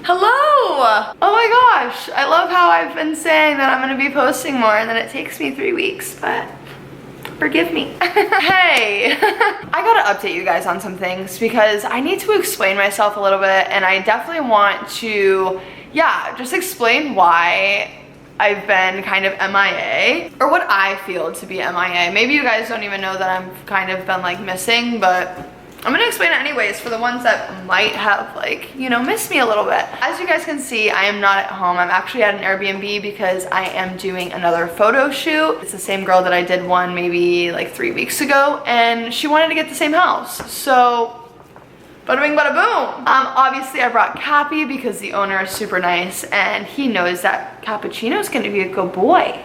Hello! Oh my gosh, I love how I've been saying that I'm gonna be posting more and then it takes me 3 weeks, but forgive me. Hey, I gotta update you guys on some things because I need to explain myself a little bit, and I definitely want to, yeah, just explain why I've been kind of MIA, or what I feel to be MIA. Maybe you guys don't even know that I've kind of been like missing, but I'm gonna explain it anyways for the ones that might have like, you know, missed me a little bit. As you guys can see, I am not at home. I'm actually at an Airbnb because I am doing another photo shoot. It's the same girl that I did one maybe like 3 weeks ago, and she wanted to get the same house. So, bada bing, bada boom. Obviously I brought Cappy because the owner is super nice and he knows that Cappuccino's gonna be a good boy.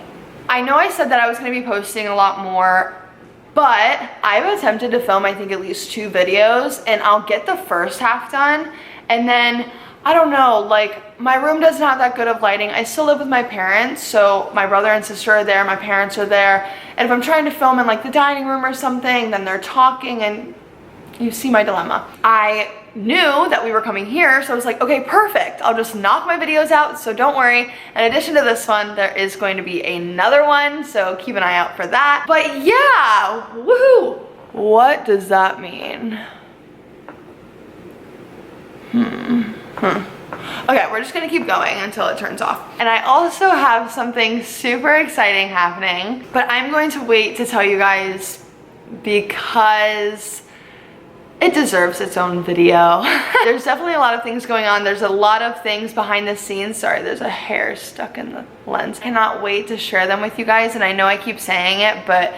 I know I said that I was gonna be posting a lot more, but I've attempted to film, I think, at least 2 videos, and I'll get the first half done, and then, I don't know, like, my room doesn't have that good of lighting. I still live with my parents, so my brother and sister are there, my parents are there, and if I'm trying to film in, like, the dining room or something, then they're talking, and you see my dilemma. I knew that we were coming here, so I was like, okay, perfect. I'll just knock my videos out, so don't worry. In addition to this one, there is going to be another one, so keep an eye out for that. But yeah, woohoo! What does that mean? Okay, we're just gonna keep going until it turns off. And I also have something super exciting happening, but I'm going to wait to tell you guys because it deserves its own video. There's definitely a lot of things going on. There's a lot of things behind the scenes. Sorry, there's a hair stuck in the lens. I cannot wait to share them with you guys, and I know I keep saying it, but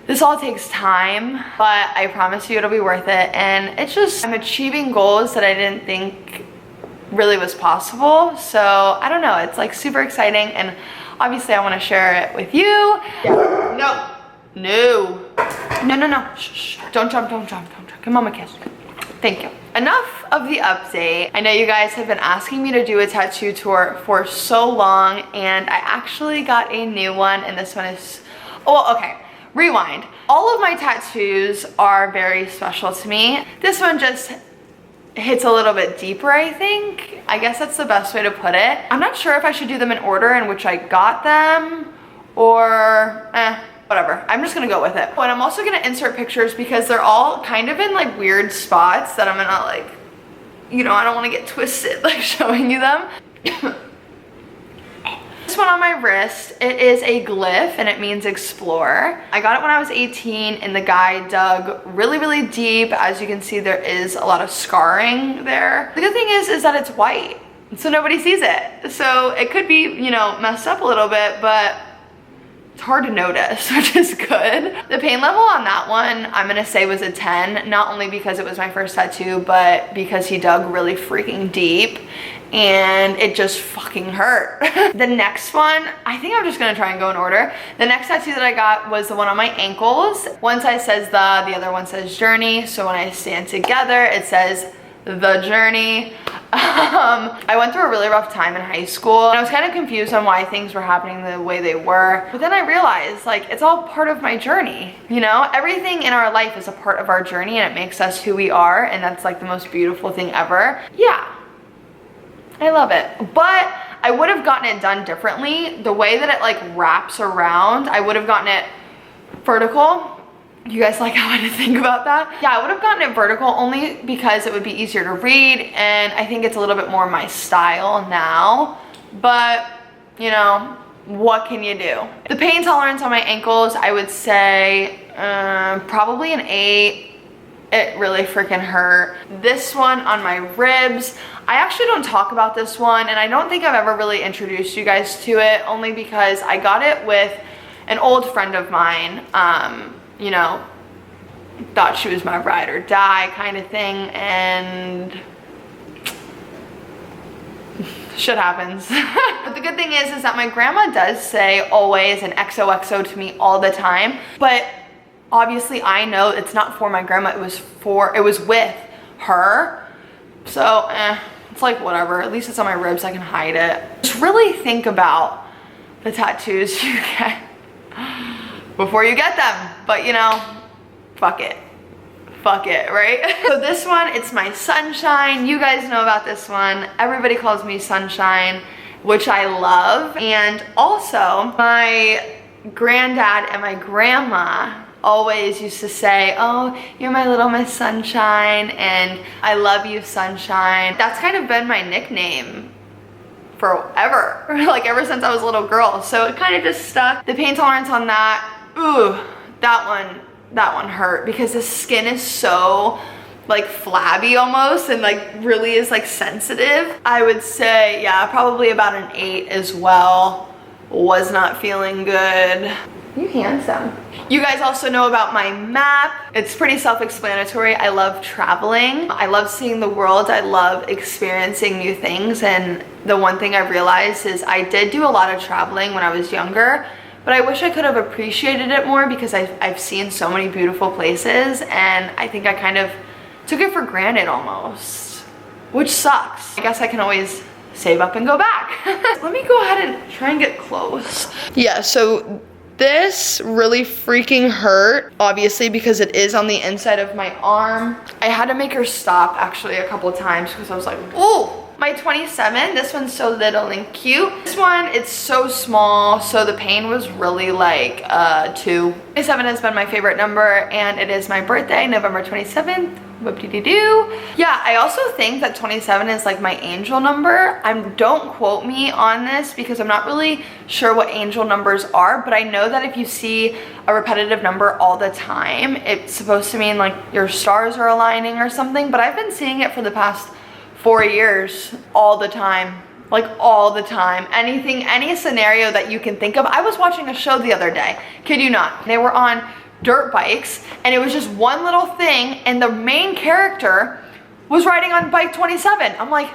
this all takes time, but I promise you it'll be worth it. And it's just, I'm achieving goals that I didn't think really was possible. So I don't know, it's like super exciting, and obviously I want to share it with you. Yeah. No. Shh. Don't jump. Give mom a kiss. Thank you. Enough of the update. I know you guys have been asking me to do a tattoo tour for so long, and I actually got a new one, and this one is, oh, okay, rewind. All of my tattoos are very special to me. This one just hits a little bit deeper, I think. I guess that's the best way to put it. I'm not sure if I should do them in order in which I got them, or whatever. I'm just gonna go with it. And I'm also gonna insert pictures because they're all kind of in like weird spots that I'm gonna like, you know, I don't wanna get twisted like showing you them. This one on my wrist, it is a glyph and it means explore. I got it when I was 18 and the guy dug really, really deep. As you can see, there is a lot of scarring there. The good thing is that it's white, so nobody sees it. So it could be, you know, messed up a little bit, but it's hard to notice, which is good. The pain level on that one, I'm gonna say was a 10, not only because it was my first tattoo, but because he dug really freaking deep and it just fucking hurt. The next one, I think I'm just gonna try and go in order. The next tattoo that I got was the one on my ankles. One side says the other one says journey. So when I stand together, it says the journey. I went through a really rough time in high school, and I was kind of confused on why things were happening the way they were. But then I realized, like, it's all part of my journey, you know? Everything in our life is a part of our journey, and it makes us who we are, and that's like the most beautiful thing ever. Yeah, I love it. But I would have gotten it done differently. The way that it like wraps around, I would have gotten it vertical. You guys like how I had to think about that? Yeah, I would have gotten it vertical only because it would be easier to read, and I think it's a little bit more my style now, but you know, what can you do? The pain tolerance on my ankles, I would say probably an 8. It really freaking hurt. This one on my ribs, I actually don't talk about this one, and I don't think I've ever really introduced you guys to it, only because I got it with an old friend of mine. You know, thought she was my ride or die kind of thing, and shit happens. But the good thing is that my grandma does say always and XOXO to me all the time, but obviously I know it's not for my grandma, it was with her. So it's like whatever, at least it's on my ribs, I can hide it. Just really think about the tattoos you get before you get them, but you know, fuck it. fuck it, right? So this one, it's my sunshine. You guys know about this one. Everybody calls me sunshine, which I love. And also my granddad and my grandma always used to say, oh, you're my little Miss Sunshine, and I love you, Sunshine. That's kind of been my nickname forever, like ever since I was a little girl. So it kind of just stuck. The pain tolerance on that, ooh, that one hurt because the skin is so like flabby almost, and like really is like sensitive. I would say, yeah, probably about an 8 as well. Was not feeling good. You handsome. You guys also know about my map. It's pretty self-explanatory. I love traveling. I love seeing the world. I love experiencing new things. And the one thing I realized is I did do a lot of traveling when I was younger, but I wish I could have appreciated it more because I've seen so many beautiful places, and I think I kind of took it for granted almost, which sucks. I guess I can always save up and go back. Let me go ahead and try and get close. Yeah, so this really freaking hurt, obviously, because it is on the inside of my arm. I had to make her stop actually a couple of times because I was like, ooh. My 27, this one's so little and cute. This one, it's so small, so the pain was really like 2. 27 has been my favorite number, and it is my birthday, November 27th. Whoop-de-dee-doo. Yeah, I also think that 27 is like my angel number. Don't quote me on this because I'm not really sure what angel numbers are, but I know that if you see a repetitive number all the time, it's supposed to mean like your stars are aligning or something, but I've been seeing it for the past 4 years, all the time, like all the time. Anything, any scenario that you can think of. I was watching a show the other day, kid you not. They were on dirt bikes, and it was just one little thing, and the main character was riding on bike 27. I'm like,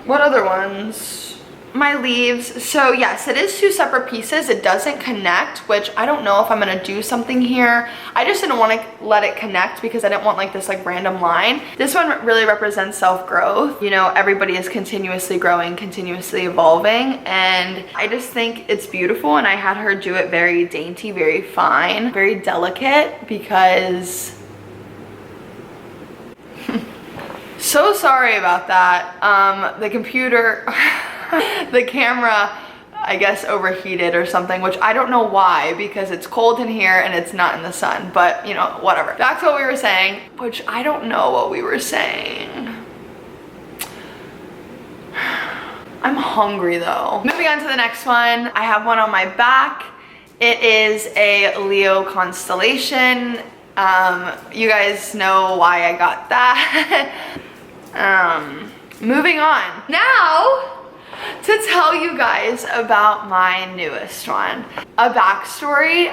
what other ones? My leaves. So yes, it is 2 separate pieces. It doesn't connect, which I don't know if I'm gonna do something here. I just didn't want to let it connect because I didn't want like this like random line. This one really represents self-growth. You know, everybody is continuously growing, continuously evolving, and I just think it's beautiful, and I had her do it very dainty, very fine, very delicate because so sorry about that. The computer the camera, I guess, overheated or something, which I don't know why because it's cold in here and it's not in the sun, but you know, whatever. Back to what we were saying, which I don't know what we were saying. I'm hungry though. Moving on to the next one, I have one on my back. It is a Leo constellation. You guys know why I got that. Moving on. Now, to tell you guys about my newest one. A backstory,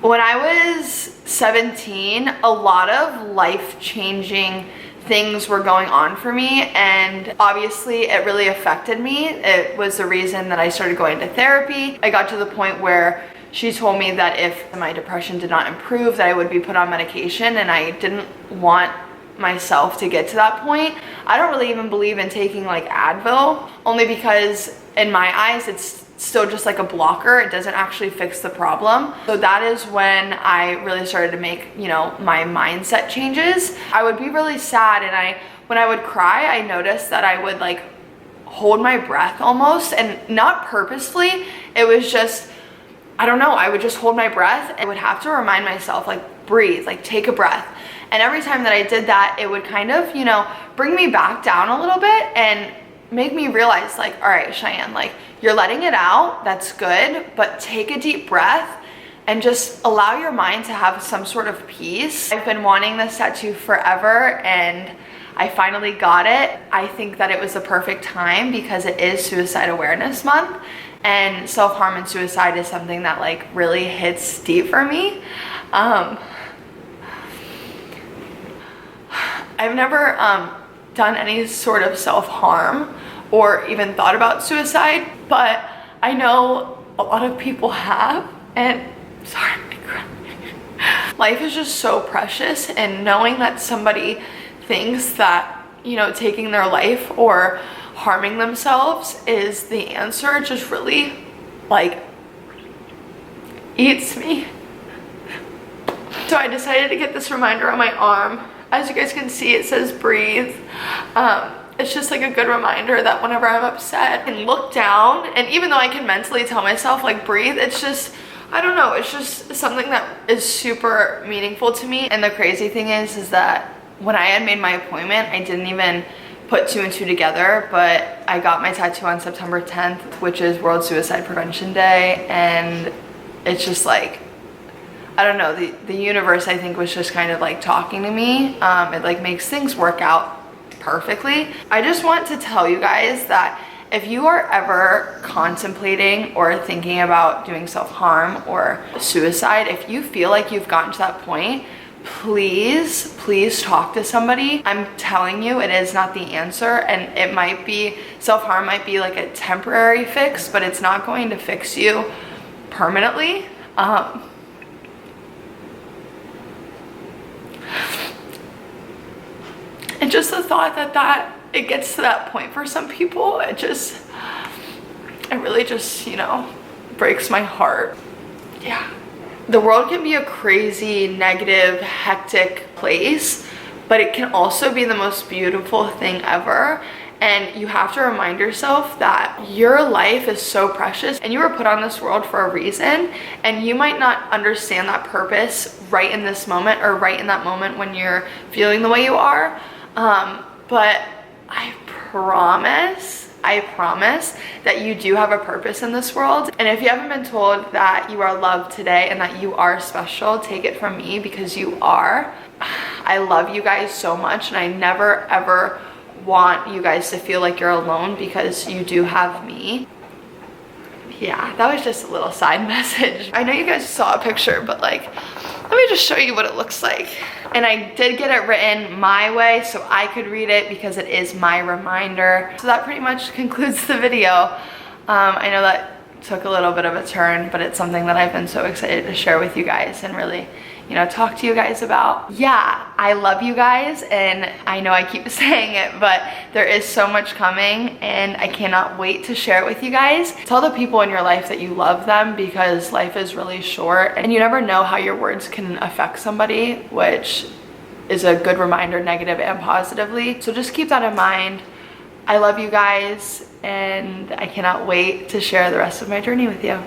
when I was 17, a lot of life-changing things were going on for me, and obviously it really affected me. It was the reason that I started going to therapy. I got to the point where she told me that if my depression did not improve, that I would be put on medication, and I didn't want myself to get to that point. I don't really even believe in taking like Advil, only because in my eyes it's still just like a blocker. It doesn't actually fix the problem. So that is when I really started to make, you know, my mindset changes. I would be really sad, and when I would cry, I noticed that I would like hold my breath almost, and not purposefully. It was just, I don't know, I would just hold my breath and would have to remind myself, like, breathe, like take a breath. And every time that I did that, it would kind of, you know, bring me back down a little bit and make me realize like, all right, Cheyanne, like you're letting it out, that's good, but take a deep breath and just allow your mind to have some sort of peace. I've been wanting this tattoo forever, and I finally got it. I think that it was the perfect time because it is Suicide Awareness Month, and self-harm and suicide is something that like really hits deep for me. I've never done any sort of self-harm or even thought about suicide, but I know a lot of people have, and sorry, I'm crying. Life is just so precious, and knowing that somebody thinks that, you know, taking their life or harming themselves is the answer just really like eats me. So I decided to get this reminder on my arm. As you guys can see, it says breathe. It's just like a good reminder that whenever I'm upset, I can look down, and even though I can mentally tell myself like breathe, it's just, I don't know, it's just something that is super meaningful to me. And the crazy thing is that when I had made my appointment, I didn't even put 2 and 2 together, but I got my tattoo on September 10th, which is World Suicide Prevention Day, and it's just like, I don't know, the universe, I think, was just kind of like talking to me. It like makes things work out perfectly. I just want to tell you guys that if you are ever contemplating or thinking about doing self-harm or suicide, if you feel like you've gotten to that point, please talk to somebody. I'm telling you, it is not the answer, and it might be, self-harm might be like a temporary fix, but it's not going to fix you permanently. And just the thought that it gets to that point for some people, it really just, you know, breaks my heart. Yeah. The world can be a crazy, negative, hectic place, but it can also be the most beautiful thing ever. And you have to remind yourself that your life is so precious and you were put on this world for a reason, and you might not understand that purpose right in this moment or right in that moment when you're feeling the way you are. But I promise that you do have a purpose in this world. And if you haven't been told that you are loved today and that you are special, take it from me, because you are. I love you guys so much, and I never ever want you guys to feel like you're alone, because you do have me. Yeah, that was just a little side message. I know you guys saw a picture, but like, let me just show you what it looks like. And I did get it written my way so I could read it, because it is my reminder. So that pretty much concludes the video. I know that took a little bit of a turn, but it's something that I've been so excited to share with you guys and really, you know, talk to you guys about. Yeah, I love you guys, and I know I keep saying it, but there is so much coming, and I cannot wait to share it with you guys. Tell the people in your life that you love them, because life is really short, and you never know how your words can affect somebody, which is a good reminder, negative and positively. So just keep that in mind. I love you guys, and I cannot wait to share the rest of my journey with you.